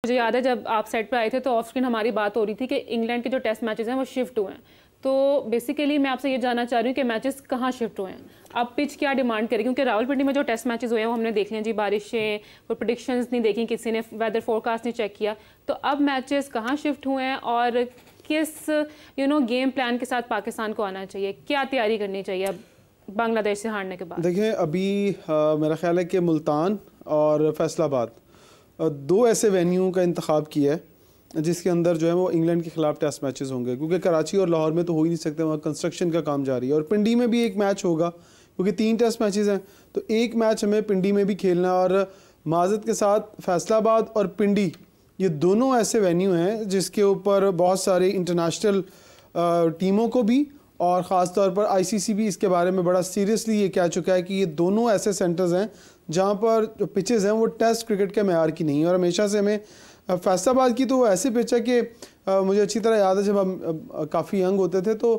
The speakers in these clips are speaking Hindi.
मुझे याद है जब आप सेट पे आए थे तो ऑफ स्क्रीन हमारी बात हो रही थी कि इंग्लैंड के जो टेस्ट मैचेस हैं वो शिफ्ट हुए हैं। तो बेसिकली मैं आपसे ये जानना चाह रही हूँ कि मैचेस कहाँ शिफ्ट हुए हैं, अब पिच क्या डिमांड करेगी? क्योंकि रावलपिंडी में जो टेस्ट मैचेस हुए हैं वो हमने देख लिया जी, बारिशें और प्रेडिक्शंस नहीं देखी, किसी ने वेदर फोरकास्ट नहीं चेक किया। तो अब मैचेस कहाँ शिफ्ट हुए हैं और किस गेम प्लान के साथ पाकिस्तान को आना चाहिए, क्या तैयारी करनी चाहिए अब बांग्लादेश से हारने के बाद? देखिए अभी मेरा ख्याल है कि मुल्तान और फैसलाबाद दो ऐसे वेन्यू का इंतखाब किया है जिसके अंदर जो है वो इंग्लैंड के ख़िलाफ़ टेस्ट मैचेस होंगे, क्योंकि कराची और लाहौर में तो हो ही नहीं सकते, वहाँ कंस्ट्रक्शन का काम जारी है। और पिंडी में भी एक मैच होगा क्योंकि 3 टेस्ट मैचेस हैं, तो एक मैच हमें पिंडी में भी खेलना। और माज़रत के साथ फैसलाबाद और पिंडी ये दोनों ऐसे वेन्यू हैं जिसके ऊपर बहुत सारे इंटरनेशनल टीमों को भी और ख़ास तौर पर आईसीसी भी इसके बारे में बड़ा सीरियसली ये कह चुका है कि ये दोनों ऐसे सेंटर्स हैं जहाँ पर जो पिचेस हैं वो टेस्ट क्रिकेट के मेयार की नहीं है। और हमेशा से हमें फैसलाबाद की तो ऐसे पिच है कि मुझे अच्छी तरह याद है जब हम काफ़ी यंग होते थे तो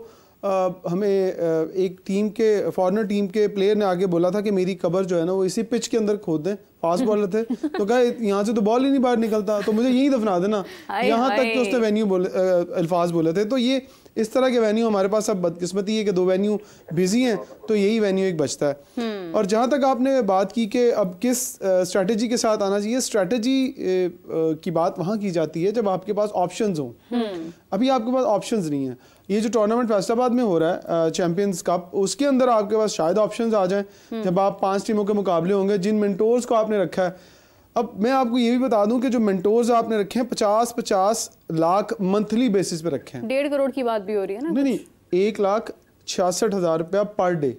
हमें एक टीम के फॉरेनर टीम के प्लेयर ने आगे बोला था कि मेरी कबर जो है ना वो इसी पिच के अंदर खोद दें। फास्ट बॉलर थे तो कहा यहाँ से तो बॉल ही नहीं बाहर निकलता, तो मुझे यही दफना देना। यहाँ तक कि उसने वेन्यू अल्फाज बोले थे। तो ये इस तरह के वेन्यू हमारे पास अब बदकिस्मती है कि 2 वेन्यू बिजी हैं, तो यही वेन्यू एक बचता है। और जहाँ तक आपने बात की कि अब किस स्ट्रैटेजी के साथ आना चाहिए, स्ट्रैटेजी की बात वहाँ की जाती है जब आपके पास ऑप्शंस हों। अभी आपके पास ऑप्शंस नहीं है। ये जो टूर्नामेंट फैसलाबाद में हो रहा है चैंपियंस कप, उसके अंदर आपके पास शायद ऑप्शंस आ जाएं जब आप 5 टीमों के मुकाबले होंगे जिन मेंटोर्स को आपने रखा है। अब मैं आपको ये भी बता दूं कि जो मेंटोर्स आपने रखे हैं 50-50 लाख मंथली बेसिस पे रखे हैं। 1.5 करोड़ की बात भी हो रही है ना? नहीं, 1,66,000 रुपया पर डे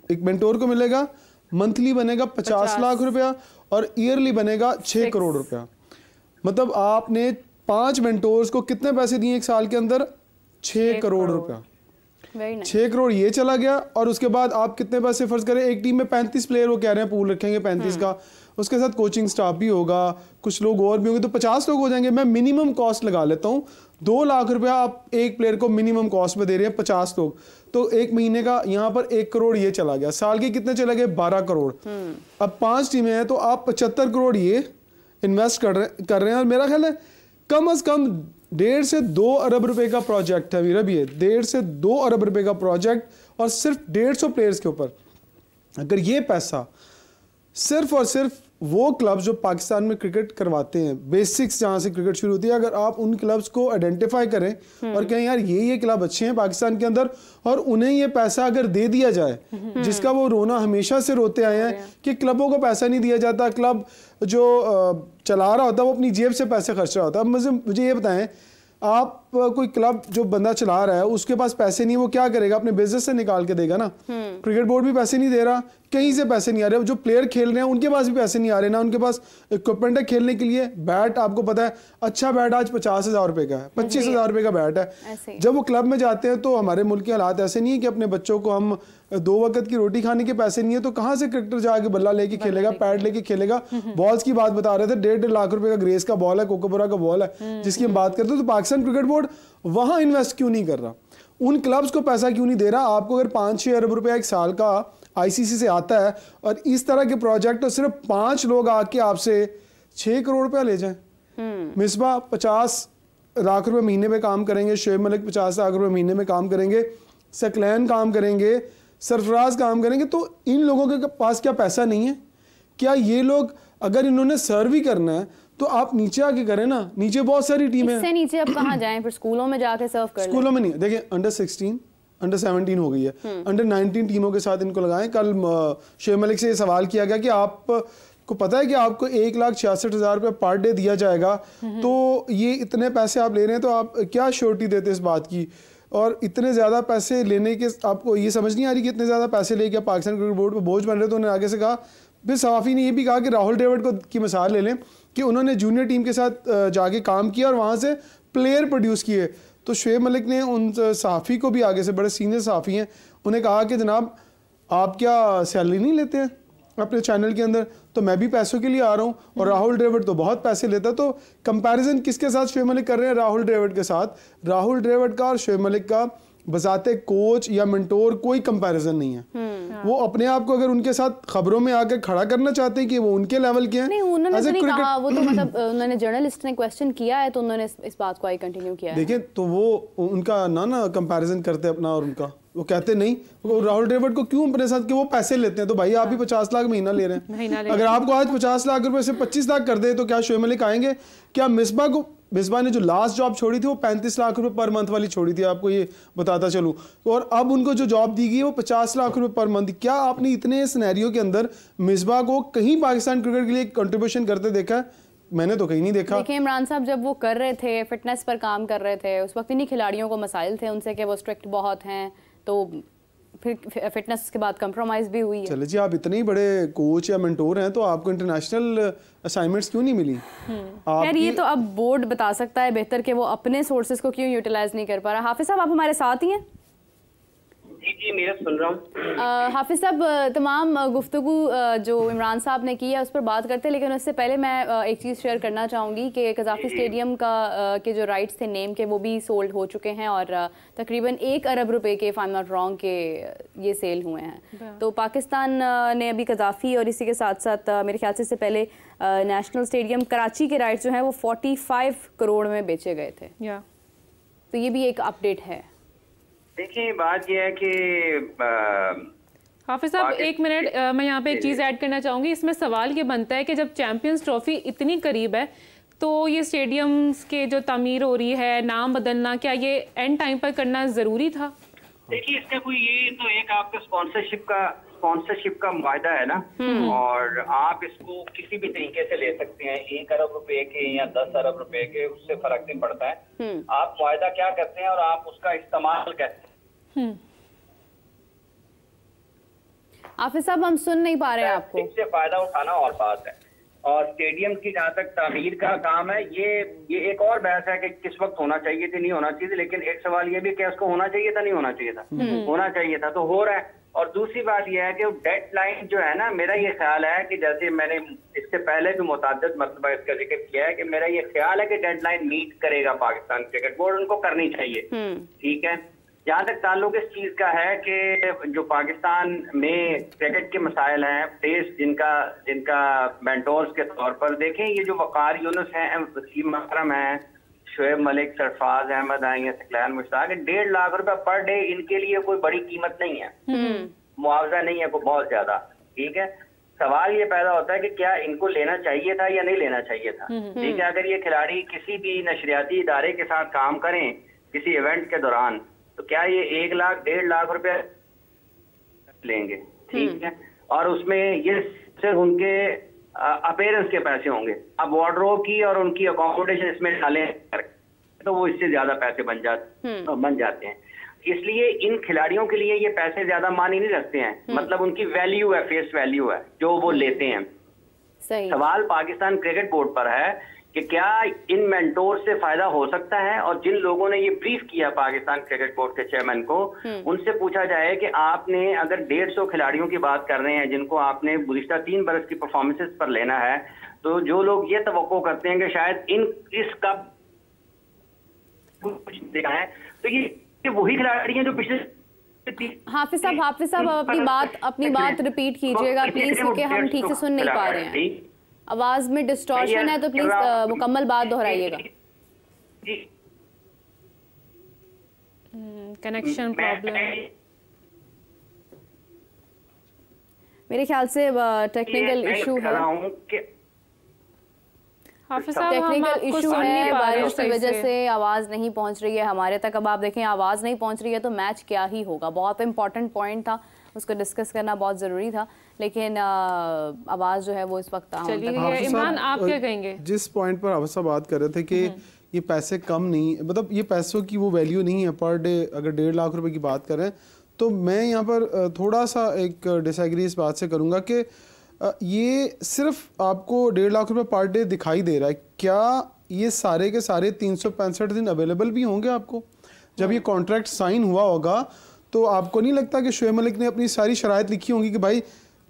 एक मेंटोर को मिलेगा। मंथली बनेगा 50 लाख रुपया और ईयरली बनेगा 6 करोड़ रुपया। मतलब आपने 5 मेंटोर्स को कितने पैसे दिए एक साल के अंदर? 6 करोड़ रुपया। 6 करोड़ ये चला गया। और उसके बाद आप कितने पैसे फर्ज करें, एक टीम में 35 प्लेयर वो कह रहे हैं पूल रखेंगे 35 का, उसके साथ कोचिंग स्टाफ भी होगा, कुछ लोग और भी होंगे, तो 50 लोग हो जाएंगे। मैं मिनिमम कॉस्ट लगा लेता हूँ 2 लाख रुपया आप एक प्लेयर को मिनिमम कॉस्ट में दे रहे हैं, 50 लोग, तो एक महीने का यहाँ पर 1 करोड़ ये चला गया। साल के कितने चले गए? 12 करोड़। अब 5 टीमें हैं तो आप 75 करोड़ ये इन्वेस्ट कर रहे हैं। और मेरा ख्याल है कम से कम 1.5 से 2 अरब रुपए का प्रोजेक्ट है। वीरा भी है 1.5 से 2 अरब रुपए का प्रोजेक्ट और सिर्फ 150 प्लेयर्स के ऊपर। अगर ये पैसा सिर्फ और सिर्फ वो क्लब्स जो पाकिस्तान में क्रिकेट करवाते हैं, बेसिक्स जहाँ से क्रिकेट शुरू होती है, अगर आप उन क्लब्स को आइडेंटिफाई करें और कहें यार ये क्लब अच्छे हैं पाकिस्तान के अंदर, और उन्हें ये पैसा अगर दे दिया जाए जिसका वो रोना हमेशा से रोते आए हैं कि क्लबों को पैसा नहीं दिया जाता, क्लब जो चला रहा होता है वो अपनी जेब से पैसे खर्च रहा होता है। अब मुझे ये बताएं, आप कोई क्लब जो बंदा चला रहा है उसके पास पैसे नहीं, वो क्या करेगा? अपने बिजनेस से निकाल के देगा ना। क्रिकेट बोर्ड भी पैसे नहीं दे रहा, कहीं से पैसे नहीं आ रहे। जो प्लेयर खेल रहे हैं उनके पास भी पैसे नहीं आ रहे, ना उनके पास इक्विपमेंट है खेलने के लिए। बैट आपको पता है अच्छा बैट आज 50,000 रुपए का है, 25,000 रुपए का बैट है। जब वो क्लब में जाते हैं तो हमारे मुल्क के हालात ऐसे नहीं है कि अपने बच्चों को हम 2 वक्त की रोटी खाने के पैसे नहीं है, तो कहाँ से क्रिकेटर जाके बल्ला लेके खेलेगा, पैड लेके खेलेगा? बॉल्स की बात बता रहे थे, 1.5 लाख रुपए का ग्रेस का बॉल है, कोकोबरा का बॉल है जिसकी हम बात करते हैं। तो पाकिस्तान क्रिकेट बोर्ड वहां इन्वेस्ट क्यों नहीं कर रहा? उन क्लब्स को पैसा क्यों नहीं दे रहा? आपको अगर 5-6 अरब रुपया एक साल का आईसीसी से आता है और इस तरह के प्रोजेक्ट तो सिर्फ 5 लोग आके आपसे 6 करोड़ रुपया ले जाएं। मिसबा 50 लाख रुपए महीने में काम करेंगे, शोएब मलिक 50 लाख रुपए महीने में काम करेंगे, सकलैन काम करेंगे, सरफराज काम करेंगे, तो इन लोगों के पास क्या पैसा नहीं है? क्या ये लोग अगर इन्होंने सर्व ही करना है तो आप नीचे आके करें ना। नीचे बहुत सारी टीमें, इससे नीचे अब कहाँ जाएं? फिर स्कूलों में जाके सर्व कर स्कूलों में नहीं। देखिए अंडर 16 अंडर 17 हो गई है, अंडर 19 टीमों के साथ इनको लगाएं। कल शोएब मलिक से ये सवाल किया गया कि आपको पता है कि आपको 1,66,000 रुपये पर डे दिया जाएगा, तो ये इतने पैसे आप ले रहे हैं तो आप क्या श्योरिटी देते इस बात की? और इतने ज़्यादा पैसे लेने के आपको ये समझ नहीं आ रही कि इतने ज़्यादा पैसे लेके पाकिस्तान क्रिकेट बोर्ड पर बोझ बन रहे? तो उन्होंने आगे से कहा, फिर सवाफी ने ये भी कहा कि राहुल द्रविड़ को की मिसाल ले लें कि उन्होंने जूनियर टीम के साथ जाके काम किया और वहाँ से प्लेयर प्रोड्यूस किए। तो शोएब मलिक ने उन सहाफ़ी को भी, आगे से बड़े सीनियर सहाफ़ी हैं, उन्हें कहा कि जनाब आप क्या सैलरी नहीं लेते हैं अपने चैनल के अंदर? तो मैं भी पैसों के लिए आ रहा हूँ और राहुल द्रविड़ तो बहुत पैसे लेता है। तो कंपैरिजन किसके साथ शोएब मलिक कर रहे हैं? राहुल द्रविड़ के साथ। राहुल द्रविड़ का और शोएब मलिक का बजाते कोच या मेंटोर कोई कंपैरिजन नहीं है। वो अपने आप को अगर उनके साथ खबरों में आकर खड़ा करना चाहते हैं कि वो उनके लेवल के हैं, नहीं उन्होंने तो नहीं कहा, वो तो मतलब उन्होंने जर्नलिस्ट ने क्वेश्चन किया है तो उन्होंने इस बात को आई कंटिन्यू किया है। देखिए तो वो उनका ना कंपैरिजन करते हैं अपना और उनका, वो कहते नहीं वो राहुल द्रविड़ को क्यों अपने साथ कि वो पैसे लेते हैं, तो भाई आप भी 50 लाख महीना ले रहे हैं। अगर आपको आज 50 लाख रुपए से 25 लाख कर दे तो क्या शोएब मलिक आएंगे? क्या मिसबा ने जो लास्ट जॉब छोड़ी थी वो 35 लाख रुपए पर मंथ वाली छोड़ी थी, आपको ये बताता चलूं, और अब उनको जो जॉब दी गई है वो 50 लाख रुपए पर मंथ। क्या आपने इतने सिनेरियो के अंदर मिसबा को कहीं पाकिस्तान क्रिकेट के लिए कंट्रीब्यूशन करते देखा है? मैंने तो कहीं नहीं देखा। देखिए इमरान साहब जब वो कर रहे थे, फिटनेस पर काम कर रहे थे, उस वक्त इन्हीं खिलाड़ियों को मसाइल थे उनसे कि वो स्ट्रिक्ट बहुत हैं, तो फिर फिटनेस के बाद कंप्रोमाइज भी हुई है। चले जी, आप इतने ही बड़े कोच या मेंटोर हैं तो आपको इंटरनेशनल असाइनमेंट्स क्यों नहीं मिली? यार ये तो अब बोर्ड बता सकता है बेहतर कि वो अपने सोर्सेज को क्यों यूटिलाइज नहीं कर पा रहा। हाफिज साहब आप हमारे साथ ही हैं? जी मेरा सुन रहा हूँ। हाफिज साहब तमाम गुफ्तगू जो इमरान साहब ने की है उस पर बात करते हैं, लेकिन उससे पहले मैं एक चीज़ शेयर करना चाहूँगी कि कज़ाफ़ी स्टेडियम का के जो राइट्स थे नेम के वो भी सोल्ड हो चुके हैं और तकरीबन 1 अरब रुपए के, if I am not wrong, के ये सेल हुए हैं। तो पाकिस्तान ने अभी कज़ाफ़ी और इसी के साथ साथ मेरे ख्याल से इससे पहले नेशनल स्टेडियम कराची के राइट्स जो हैं वो 45 करोड़ में बेचे गए थे। तो ये भी एक अपडेट है। देखिए बात यह है कि हाफिज साहब 1 मिनट, मैं यहाँ पे एक चीज़ ऐड करना चाहूँगी। इसमें सवाल ये बनता है कि जब चैंपियंस ट्रॉफी इतनी करीब है तो ये स्टेडियम्स के जो तामीर हो रही है, नाम बदलना, क्या ये एंड टाइम पर करना ज़रूरी था? देखिए इसका कोई, ये तो एक आपका स्पॉन्सरशिप का मुआहदा है ना, और आप इसको किसी भी तरीके से ले सकते हैं, 1 अरब रुपए के या 10 अरब रुपए के, उससे फर्क नहीं पड़ता है। आप मुआहदा क्या करते हैं और आप उसका इस्तेमाल कैसे। हाफिज साहब हम सुन नहीं पा रहे हैं आपको। इससे फायदा उठाना और बात है, और स्टेडियम की जहाँ तक तामीर का काम है, ये एक और बहस है कि किस वक्त होना चाहिए था, नहीं होना चाहिए, लेकिन एक सवाल ये भी कि उसको होना चाहिए था, नहीं होना चाहिए था, होना चाहिए था, तो हो रहा है। और दूसरी बात यह है कि डेडलाइन जो है ना, मेरा ये ख्याल है कि जैसे मैंने इससे पहले भी मुतअद्दिद मरतबा इसका जिक्र किया है कि मेरा ये ख्याल है कि डेडलाइन मीट करेगा पाकिस्तान क्रिकेट बोर्ड, उनको करनी चाहिए। ठीक है, जहाँ तक ताल्लुक इस चीज का है कि जो पाकिस्तान में क्रिकेट के मसाइल हैं, देश जिनका मेंटोर्स के तौर पर देखें, ये जो वकार यूनुस हैं, वसीम अकरम हैं, शोएब मलिक, सरफराज अहमद हैं, सकलैन मुश्ताक, 1.5 लाख रुपए पर डे इनके लिए कोई बड़ी कीमत नहीं है, मुआवजा नहीं है कोई बहुत ज्यादा। ठीक है, सवाल ये पैदा होता है कि क्या इनको लेना चाहिए था या नहीं लेना चाहिए था। ठीक है, अगर ये खिलाड़ी किसी भी नशरियाती इदारे के साथ काम करें किसी इवेंट के दौरान, तो क्या ये 1 लाख 1.5 लाख रुपए लेंगे? ठीक है, और उसमें ये सिर्फ उनके अपीयरेंस के पैसे होंगे। अब वार्डरोब की और उनकी अकोमोडेशन इसमें डालें तो वो इससे ज्यादा पैसे बन जाते हैं। इसलिए इन खिलाड़ियों के लिए ये पैसे ज्यादा मानी नहीं रखते हैं, मतलब उनकी वैल्यू है, फेस वैल्यू है जो वो लेते हैं। सवाल पाकिस्तान क्रिकेट बोर्ड पर है कि क्या इन मेंटोर से फायदा हो सकता है, और जिन लोगों ने ये ब्रीफ किया पाकिस्तान क्रिकेट बोर्ड के चेयरमैन को, उनसे पूछा जाए कि आपने अगर 150 खिलाड़ियों की बात कर रहे हैं जिनको आपने गुज़िश्ता 3 बरस की परफॉर्मेंसेस पर लेना है, तो जो लोग ये तवक्को करते हैं कि शायद इसका कुछ देखा है, तो ये वही खिलाड़ी हैं जो पिछले। हाफिज साहब अपनी बात रिपीट कीजिएगा प्लीज, क्योंकि हम ठीक से सुन नहीं पा रहे हैं, आवाज में डिस्टॉर्शन है, तो प्लीज मुकम्मल बात दोहराइएगा। कनेक्शन प्रॉब्लम मेरे ख्याल से टेक्निकल इशू है। टेक्निकल इशू है, बारिश की वजह से आवाज़ नहीं पहुंच रही है हमारे तक। अब आप देखें आवाज़ नहीं पहुंच रही है तो मैच क्या ही होगा। बहुत इंपॉर्टेंट पॉइंट था, उसको डिस्कस करना बहुत ज़रूरी था, लेकिन आवाज़ जो है वो इस वक्त इमरान आप क्या कहेंगे? जिस पॉइंट पर आप सब बात कर रहे थे कि ये पैसे कम नहीं, मतलब ये पैसों की वो वैल्यू नहीं है पर डे। अगर 1.5 लाख रुपए की बात करें तो मैं यहाँ पर थोड़ा सा एक डिसएग्री इस बात से करूँगा कि ये सिर्फ आपको 1.5 लाख रुपए पर डे दिखाई दे रहा है। क्या ये सारे के सारे 365 दिन अवेलेबल भी होंगे आपको? जब ये कॉन्ट्रैक्ट साइन हुआ होगा तो आपको नहीं लगता कि शोएब मलिक ने अपनी सारी शराइत लिखी होंगी कि भाई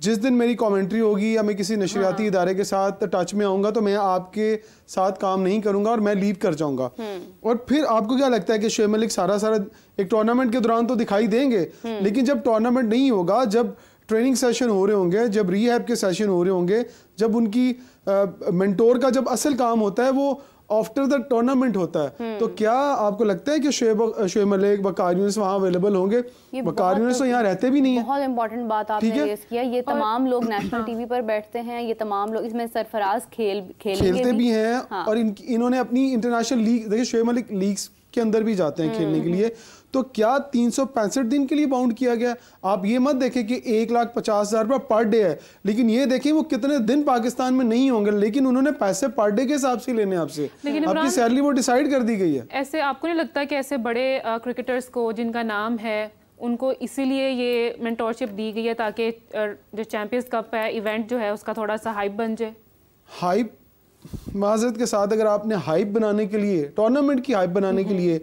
जिस दिन मेरी कमेंट्री होगी या मैं किसी नशरियाती इदारे के साथ टच में आऊँगा तो मैं आपके साथ काम नहीं करूँगा और मैं लीव कर जाऊँगा। और फिर आपको क्या लगता है कि शोएब मलिक सारा एक टूर्नामेंट के दौरान तो दिखाई देंगे, लेकिन जब टूर्नामेंट नहीं होगा, जब ट्रेनिंग सेशन हो रहे होंगे, जब रिहैब के सेशन हो रहे होंगे, जब उनकी मेंटोर का जब असल काम होता है वो आफ्टर द टूर्नामेंट होता है, तो क्या आपको लगता है कि शोएब मलिक, वकार यूनिस वहाँ अवेलेबल होंगे? वकार यूनिस तो यहाँ रहते भी नहीं है। बहुत इंपॉर्टेंट बात आपने रेस किया। ये तमाम लोग नेशनल टीवी पर बैठते हैं, ये तमाम लोग, इसमें सरफराज खेलते भी हैं। हाँ। और इन्होंने अपनी इंटरनेशनल लीग, देखिए शोएब मलिक लीग्स के अंदर भी जाते हैं खेलने के लिए, तो क्या 365 दिन के लिए बाउंड किया गया? आप ये मत देखें कि 1,50,000 रुपये पर डे है, लेकिन ये देखें वो कितने दिन पाकिस्तान में नहीं होंगे, लेकिन उन्होंने पैसे पर डे के हिसाब से लेने आपसे, आपकी सैलरी वो डिसाइड कर दी गई है। ऐसे आपको नहीं लगता कि ऐसे बड़े क्रिकेटर्स को जिनका नाम है उनको इसीलिए ये मेंटोरशिप दी गई है ताकि जो चैंपियंस कप है इवेंट जो है उसका थोड़ा सा हाइप बन जाए? हाइप माजरत के साथ, अगर आपने हाइप बनाने के लिए, टूर्नामेंट की हाइप बनाने के लिए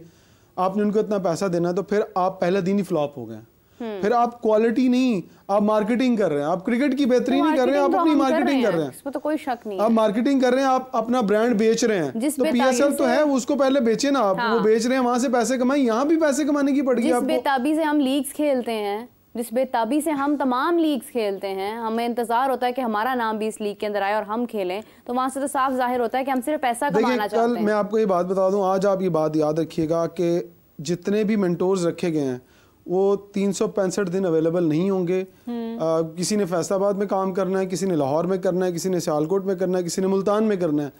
आपने उनको इतना पैसा देना, तो फिर आप पहला दिन ही फ्लॉप हो गए। फिर आप क्वालिटी नहीं, आप मार्केटिंग कर रहे हैं, आप क्रिकेट की बेहतरी नहीं कर रहे हैं, आप अपनी मार्केटिंग कर रहे हैं, इसमें तो कोई शक नहीं। आप मार्केटिंग कर रहे हैं, आप अपना ब्रांड बेच रहे हैं, तो पीएसएल तो है उसको पहले बेचे ना आप। वो बेच रहे हैं, वहां से पैसे कमाए, यहाँ भी पैसे कमाने की पड़ेगी आपको। जिस बेताबी से हम लीग्स खेलते हैं, जिस बेताबी से हम तमाम लीग्स खेलते हैं, हमें इंतजार होता है कि हमारा नाम भी इस लीग के अंदर आए और हम खेलें, तो वहां से तो साफ जाहिर होता है कि हम सिर्फ पैसा कमाना चाहते हैं। कल मैं आपको ये बात बता दूं, आज आप ये बात याद रखिएगा कि जितने भी मेंटोर्स रखे गए हैं वो 365 दिन अवेलेबल नहीं होंगे। किसी ने फैसलाबाद में काम करना है, किसी ने लाहौर में करना है, किसी ने सियालकोट में करना है, किसी ने मुल्तान में करना है,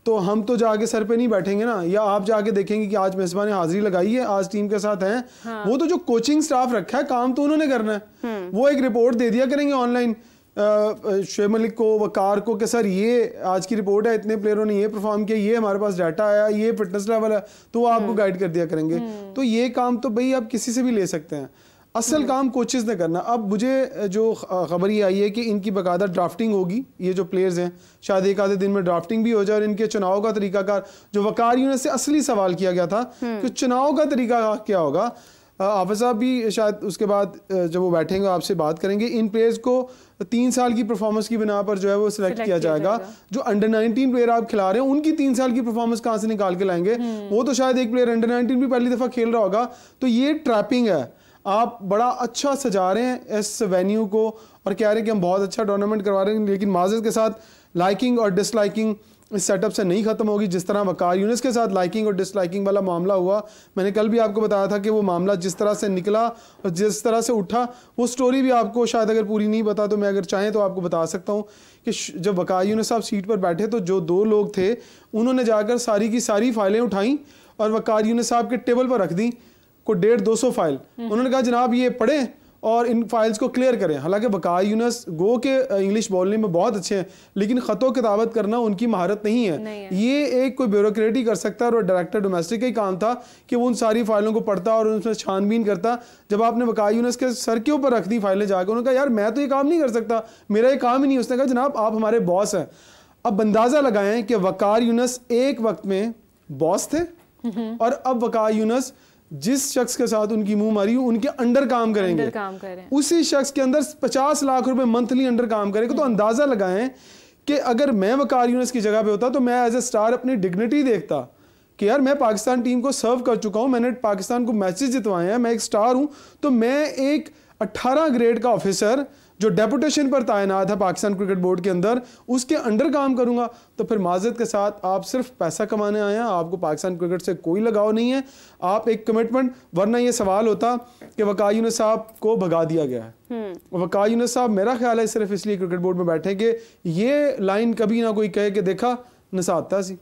तो हम तो जाके सर पे नहीं बैठेंगे ना, या आप जाके देखेंगे कि आज मेजबान ने हाजिरी लगाई है, आज टीम के साथ हैं। हाँ। वो तो जो कोचिंग स्टाफ रखा है, काम तो उन्होंने करना है। वो एक रिपोर्ट दे दिया करेंगे ऑनलाइन शोएब मलिक को, वकार को, कि सर ये आज की रिपोर्ट है, इतने प्लेयरों ने ये परफॉर्म किया, ये हमारे पास डाटा आया, ये फिटनेस लेवल है, तो वो आपको गाइड कर दिया करेंगे। तो ये काम तो भाई आप किसी से भी ले सकते हैं, असल काम कोचेस ने करना। अब मुझे जो खबर ये आई है कि इनकी बाकायदा ड्राफ्टिंग होगी, ये जो प्लेयर्स हैं शायद एक आधे दिन में ड्राफ्टिंग भी हो जाए, और इनके चुनाव का तरीकाकार, जो वकार यूनिस से असली सवाल किया गया था कि चुनाव का तरीका क्या होगा, हाफिज साहब भी शायद उसके बाद जब वो बैठेंगे आपसे बात करेंगे। इन प्लेयर्स को 3 साल की परफॉर्मेंस की बिना पर जो है वो सिलेक्ट किया जाएगा। जो अंडर 19 प्लेयर आप खिला रहे हैं उनकी 3 साल की परफॉर्मेंस कहाँ से निकाल के लाएंगे? वो तो शायद एक प्लेयर अंडर 19 भी पहली दफ़ा खेल रहा होगा। तो ये ट्रैपिंग है। आप बड़ा अच्छा सजा रहे हैं इस वेन्यू को और कह रहे हैं कि हम बहुत अच्छा टूर्नामेंट करवा रहे हैं, लेकिन माजरत के साथ लाइकिंग और डिसलाइकिंग इस सेटअप से नहीं खत्म होगी। जिस तरह वकार यूनिस के साथ लाइकिंग और डिसलाइकिंग वाला मामला हुआ, मैंने कल भी आपको बताया था कि वो मामला जिस तरह से निकला और जिस तरह से उठा, वो स्टोरी भी आपको शायद अगर पूरी नहीं बता तो मैं अगर चाहें तो आपको बता सकता हूँ कि जब वकार यूनिस साहब सीट पर बैठे तो जो 2 लोग थे उन्होंने जाकर सारी की सारी फाइलें उठाई और वकार यूनिस साहब के टेबल पर रख दी, को 150-200 फाइल। उन्होंने कहा जनाब ये पढ़ें और इन फाइल्स को क्लियर करें। हालांकि वकार यूनिस गो के इंग्लिश बोलने में बहुत अच्छे हैं, लेकिन ख़तों किताबत करना उनकी महारत नहीं है। ये एक कोई ब्यूरोक्रेट ही कर सकता है, और डायरेक्टर डोमेस्टिक का ही काम था कि वो उन सारी फाइलों को पढ़ता और उनमें छानबीन करता। जब आपने वकार यूनिस के सर के ऊपर रख दी फाइलें जाकर, उन्होंने कहा यार मैं तो ये काम नहीं कर सकता, मेरा ये काम ही नहीं। उसने कहा जनाब आप हमारे बॉस हैं। अब अंदाज़ा लगाएं कि वकार यूनिस एक वक्त में बॉस थे और अब वकार यूनिस जिस शख्स के साथ उनकी मुंह मारी उनके अंडर काम करेंगे, उसी शख्स के अंदर 50 लाख रुपए मंथली अंडर काम करेंगे। तो अंदाजा लगाएं कि अगर मैं वकार यूनिस की जगह पे होता तो मैं एज ए स्टार अपनी डिग्निटी देखता कि यार मैं पाकिस्तान टीम को सर्व कर चुका हूं, मैंने पाकिस्तान को मैचेस जितवाए हैं, मैं एक स्टार हूं, तो मैं एक 18 ग्रेड का ऑफिसर जो डेपुटेशन पर तैनात है पाकिस्तान क्रिकेट बोर्ड के अंदर, उसके अंडर काम करूंगा। तो फिर माजरत के साथ आप सिर्फ पैसा कमाने आए हैं, आपको पाकिस्तान क्रिकेट से कोई लगाव नहीं है, आप एक कमिटमेंट, वरना ये सवाल होता कि वकार यूनिस साहब को भगा दिया गया है। वकार यूनिस साहब मेरा ख्याल है सिर्फ इसलिए क्रिकेट बोर्ड में बैठे कि ये लाइन कभी ना कोई कहे कि देखा नसाता सी